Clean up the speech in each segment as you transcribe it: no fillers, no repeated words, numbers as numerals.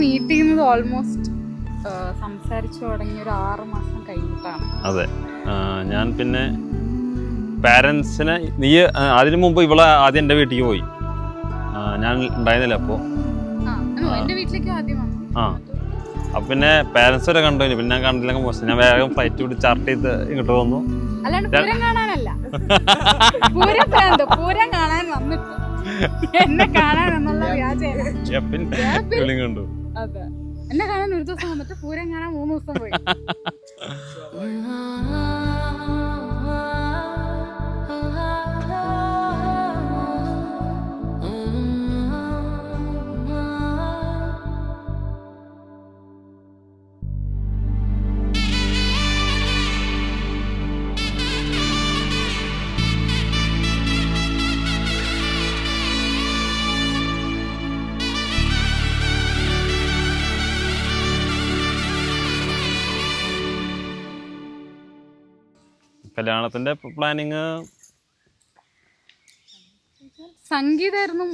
Meet ചെയ്യുന്നത് almost സംസാരിച്ചു തുടങ്ങി ഒരു 6 മാസം കഴിഞ്ഞിട്ടാണ്. അതെ, ഞാൻ പിന്നെ പാരൻസിനെ അതിനു മുമ്പ് ഇവളെ ആദ്യം എൻ്റെ വീട്ടിലേക്ക് പോയി. ഞാൻ ഉണ്ടായിരുന്നില്ല അപ്പോൾ. എൻ്റെ വീട്ടിലേക്ക് ആദ്യം വന്നു. അപ്പം പിന്നെ പാരൻസ് വരെ കണ്ടു. പിന്നെ ഞാൻ കണ്ടില്ലെങ്കിൽ മോശം. ഞാൻ വേഗം ഫ്ലൈറ്റ് പിടിച്ച് ചാർട്ട് ചെയ്ത് ഇങ്ങോട്ട് വന്നു. അല്ലാണ്ട് പൂരം കാണാനല്ല, പൂരം കാണാൻ വന്നിട്ട് എന്നെ കാണാനെന്നുള്ള വ്യാജം കണ്ടു. അതെ, എന്നെ കാണാൻ ഒരു ദിവസം വന്നിട്ട് പൂരം കാണാൻ 3 ദിവസം പോയി. കല്യാണത്തിന്റെ പ്ലാനിങ് സംഗീതമായിരുന്നു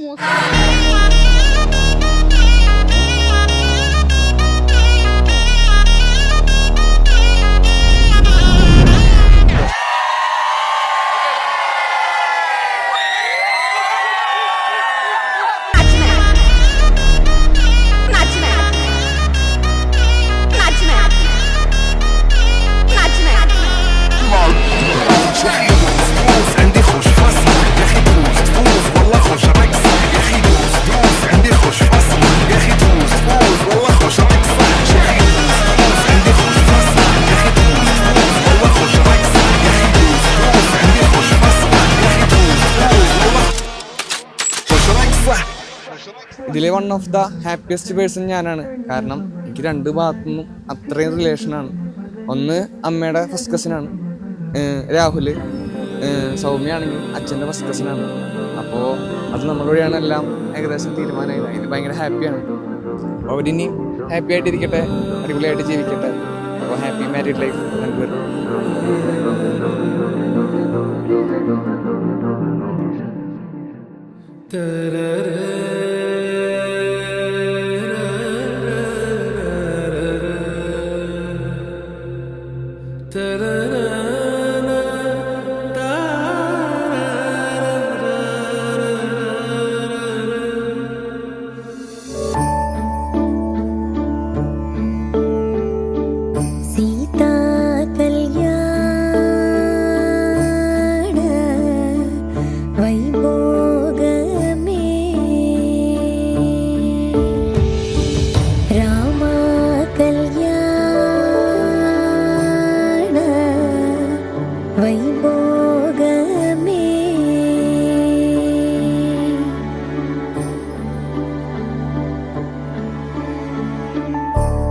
ഇതിൽ one of the happiest person ഞാനാണ്. കാരണം എനിക്ക് 2 ഭാഗത്തുനിന്നും അത്രയും റിലേഷനാണ്. ഒന്ന് അമ്മയുടെ ഫസ്റ്റ് കസിനാണ് രാഹുൽ, സൗമ്യയാണെങ്കിൽ അച്ഛൻ്റെ ഫസ്റ്റ് കസിനാണ്. അപ്പോൾ അത് നമ്മുടെ വഴിയാണ് എല്ലാം ഏകദേശം തീരുമാനമായത്. അതിന് ഭയങ്കര ഹാപ്പിയാണ്. അപ്പോൾ അവരിനി ഹാപ്പി ആയിട്ടിരിക്കട്ടെ, അടിപൊളിയായിട്ട് ജീവിക്കട്ടെ. അപ്പോൾ ഹാപ്പി മാരീഡ് ലൈഫ് രണ്ടുപേരും.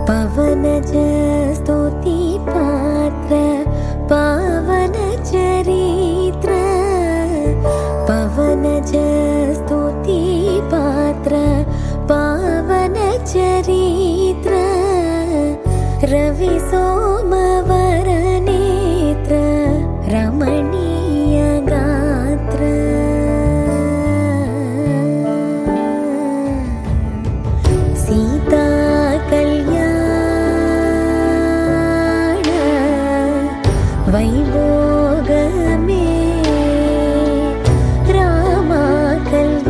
पवनज स्तुति पात्र पावन चरित्र, पवनज स्तुति पात्र पावन चरित्र, रवि सोमवर नेत्र रमणीय गात्र, सीता वैभोग में रामा कल्याण,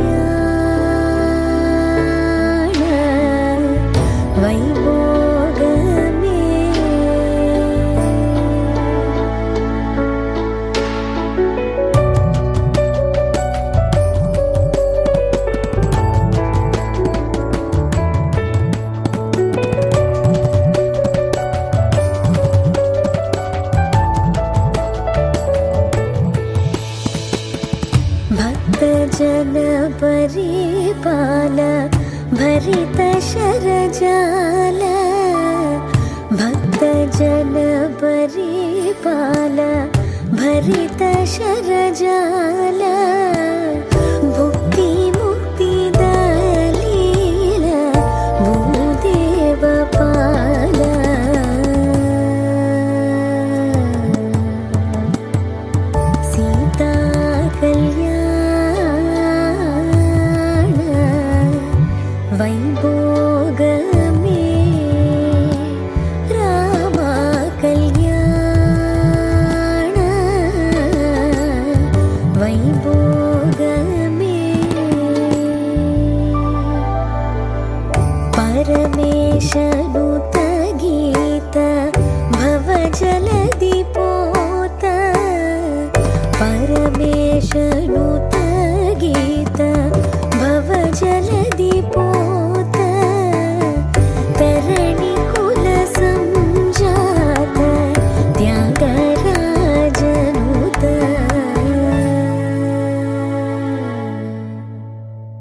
वैभोग में जन परिपाल भरित शरजाल, भक्त जन परिपाल भरित शरजाल,